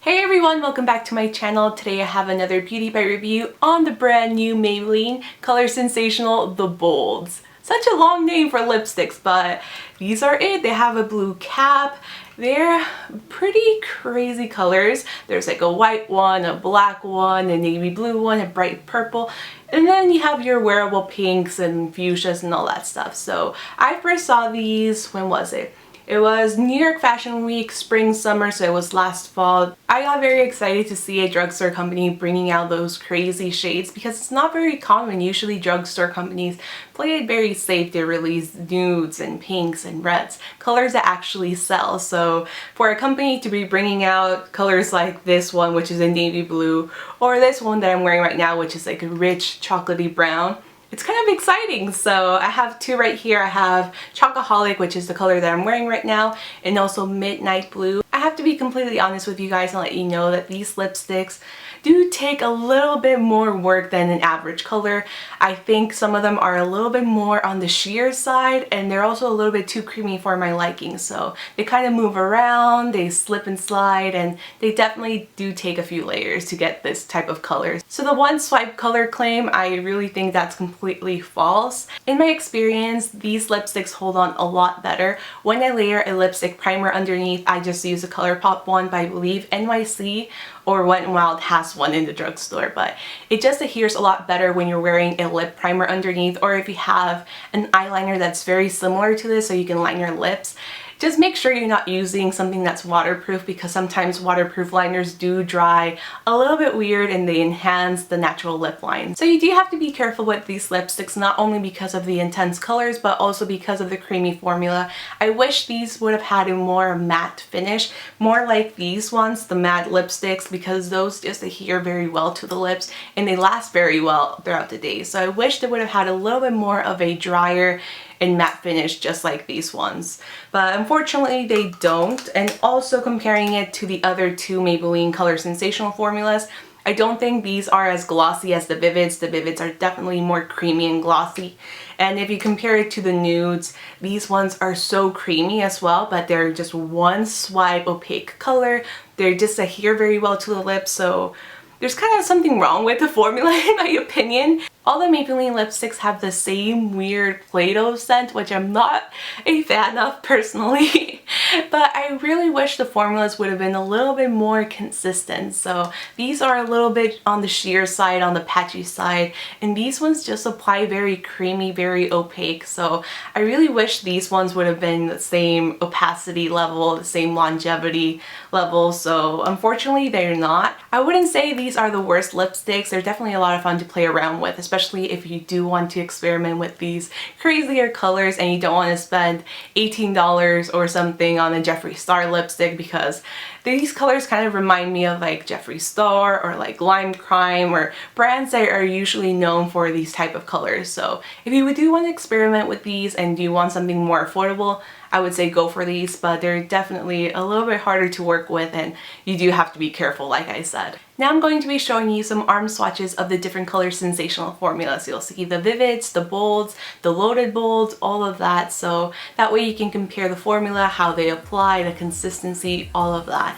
Hey everyone, welcome back to my channel. Today I have another beauty bite review on the brand new Maybelline Color Sensational The Bolds. Such a long name for lipsticks, but these are it. They have a blue cap. They're pretty crazy colors. There's like a white one, a black one, a navy blue one, a bright purple, and then you have your wearable pinks and fuchsias and all that stuff. So I first saw these, when was it? It was New York Fashion Week, spring, summer, so it was last fall. I got very excited to see a drugstore company bringing out those crazy shades because it's not very common. Usually drugstore companies play it very safe. They release nudes and pinks and reds, colors that actually sell. So for a company to be bringing out colors like this one, which is a navy blue, or this one that I'm wearing right now, which is like a rich chocolatey brown, it's kind of exciting. So I have two right here. I have Chocoholic, which is the color that I'm wearing right now, and also Midnight Blue. I have to be completely honest with you guys and let you know that these lipsticks do take a little bit more work than an average color. I think some of them are a little bit more on the sheer side, and they're also a little bit too creamy for my liking. So they kind of move around, they slip and slide, and they definitely do take a few layers to get this type of color. So the one swipe color claim, I really think that's completely false. In my experience, these lipsticks hold on a lot better. When I layer a lipstick primer underneath, I just use a ColourPop one, but I believe NYC or Wet n Wild has one in the drugstore, but it just adheres a lot better when you're wearing a lip primer underneath, or if you have an eyeliner that's very similar to this so you can line your lips. Just make sure you're not using something that's waterproof, because sometimes waterproof liners do dry a little bit weird and they enhance the natural lip line. So you do have to be careful with these lipsticks, not only because of the intense colors but also because of the creamy formula. I wish these would have had a more matte finish, more like these ones, the matte lipsticks, because those just adhere very well to the lips and they last very well throughout the day. So I wish they would have had a little bit more of a drier and matte finish just like these ones, but unfortunately they don't. And also comparing it to the other two Maybelline Color Sensational formulas, I don't think these are as glossy as the Vivids. The Vivids are definitely more creamy and glossy, and if you compare it to the nudes, these ones are so creamy as well, but they're just one swipe opaque color. They just adhere very well to the lips, so there's kind of something wrong with the formula in my opinion. All the Maybelline lipsticks have the same weird Play-Doh scent, which I'm not a fan of personally. But I really wish the formulas would have been a little bit more consistent. So these are a little bit on the sheer side, on the patchy side, and these ones just apply very creamy, very opaque. So I really wish these ones would have been the same opacity level, the same longevity level. So unfortunately they're not. I wouldn't say these are the worst lipsticks. They're definitely a lot of fun to play around with, especially if you do want to experiment with these crazier colors and you don't want to spend $18 or something on a Jeffree Star lipstick, because these colors kind of remind me of like Jeffree Star or like Lime Crime, or brands that are usually known for these type of colors. So if you do want to experiment with these and you want something more affordable, I would say go for these, but they're definitely a little bit harder to work with and you do have to be careful, like I said. Now I'm going to be showing you some arm swatches of the different Color Sensational formulas. You'll see the Vivids, the Bolds, the Loaded Bolds, all of that, so that way you can compare the formula, how they apply, the consistency, all of that.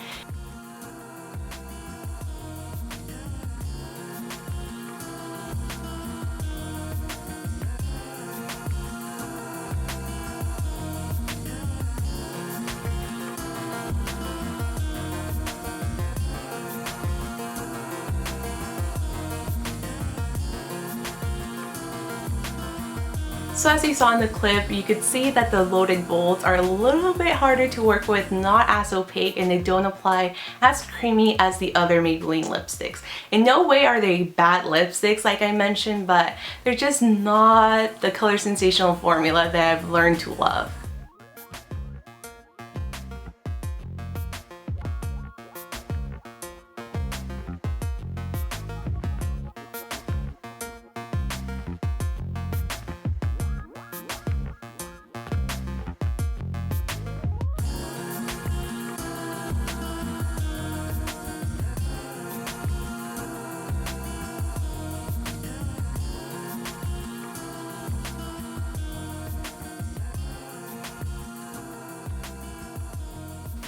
So as you saw in the clip, you could see that the Loaded Bolds are a little bit harder to work with, not as opaque, and they don't apply as creamy as the other Maybelline lipsticks. In no way are they bad lipsticks like I mentioned, but they're just not the Color Sensational formula that I've learned to love.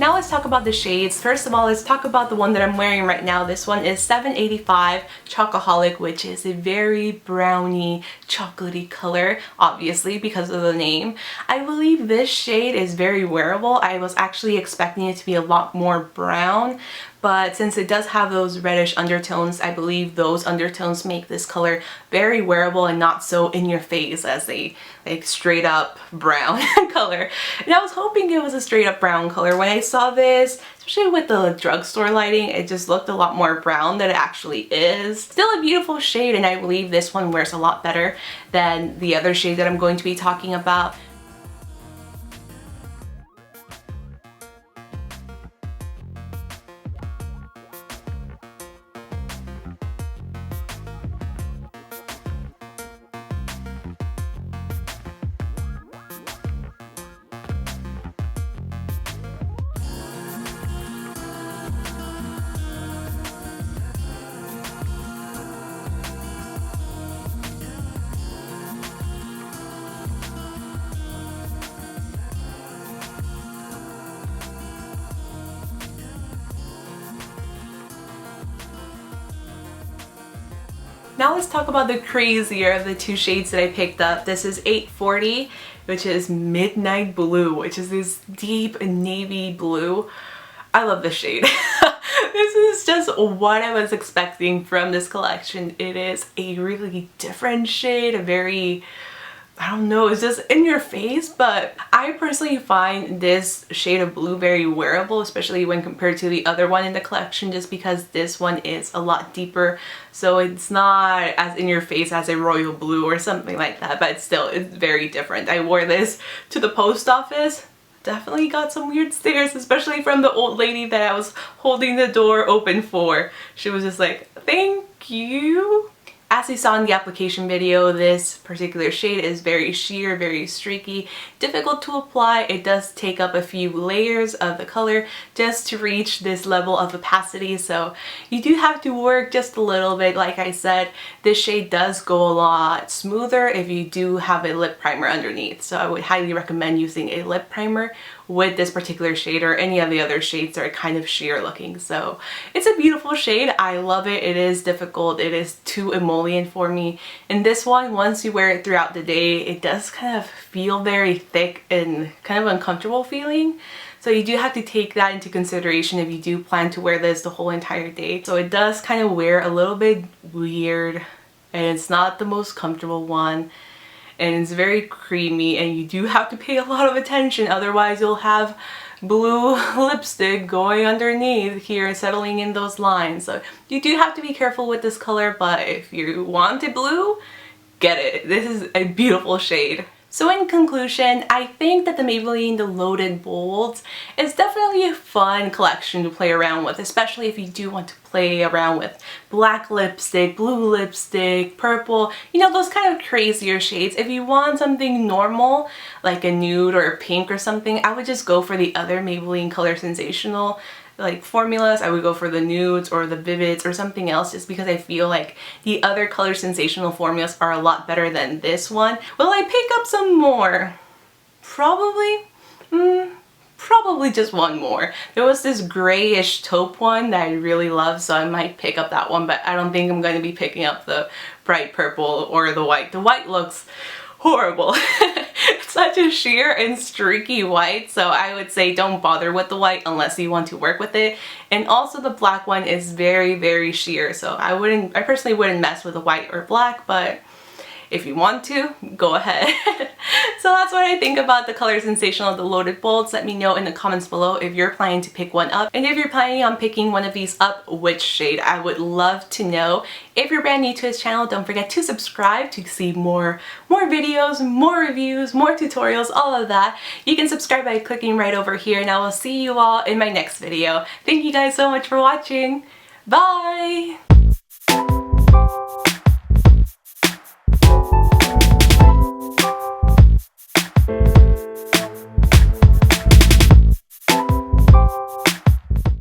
Now let's talk about the shades. First of all, let's talk about the one that I'm wearing right now. This one is 785 Chocoholic, which is a very browny, chocolatey color, obviously because of the name. I believe this shade is very wearable. I was actually expecting it to be a lot more brown, but since it does have those reddish undertones, I believe those undertones make this color very wearable and not so in your face as a straight up brown color. And I was hoping it was a straight up brown color. When I saw this, especially with the drugstore lighting, it just looked a lot more brown than it actually is. Still a beautiful shade, and I believe this one wears a lot better than the other shade that I'm going to be talking about. Now let's talk about the crazier of the two shades that I picked up. This is 840, which is Midnight Blue, which is this deep navy blue. I love this shade. This is just what I was expecting from this collection. It is a really different shade, a very, I don't know, it's just in your face, but I personally find this shade of blue very wearable, especially when compared to the other one in the collection, just because this one is a lot deeper, so it's not as in your face as a royal blue or something like that, but still it's very different. I wore this to the post office. Definitely got some weird stares, especially from the old lady that I was holding the door open for. She was just like, thank you. As you saw in the application video, this particular shade is very sheer, very streaky, difficult to apply. It does take up a few layers of the color just to reach this level of opacity, so you do have to work just a little bit. Like I said, this shade does go a lot smoother if you do have a lip primer underneath, so I would highly recommend using a lip primer with this particular shade or any of the other shades that are kind of sheer looking. So it's a beautiful shade. I love it. It is difficult. It is too emollient for me. And this one, once you wear it throughout the day, it does kind of feel very thick and kind of uncomfortable feeling. So you do have to take that into consideration if you do plan to wear this the whole entire day. So it does kind of wear a little bit weird, and it's not the most comfortable one. And it's very creamy, and you do have to pay a lot of attention, otherwise you'll have blue lipstick going underneath here settling in those lines. So you do have to be careful with this color, but if you want it blue, get it. This is a beautiful shade. So in conclusion, I think that the Maybelline, the Loaded Bolds, is definitely a fun collection to play around with, especially if you do want to play around with black lipstick, blue lipstick, purple, you know, those kind of crazier shades. If you want something normal, like a nude or a pink or something, I would just go for the other Maybelline Color Sensational formulas. I would go for the nudes or the vivids or something else, just because I feel like the other Color Sensational formulas are a lot better than this one. Will I pick up some more? Probably. Probably just one more. There was this grayish taupe one that I really love, so I might pick up that one, but I don't think I'm going to be picking up the bright purple or the white. The white looks horrible. It's such a sheer and streaky white, so I would say don't bother with the white unless you want to work with it. And also the black one is very, very sheer, so I personally wouldn't mess with the white or black, but if you want to, go ahead. So that's what I think about the Color Sensational, the Loaded Bolds. Let me know in the comments below if you're planning to pick one up. And if you're planning on picking one of these up, which shade? I would love to know. If you're brand new to this channel, don't forget to subscribe to see more videos, more reviews, more tutorials, all of that. You can subscribe by clicking right over here, and I will see you all in my next video. Thank you guys so much for watching. Bye!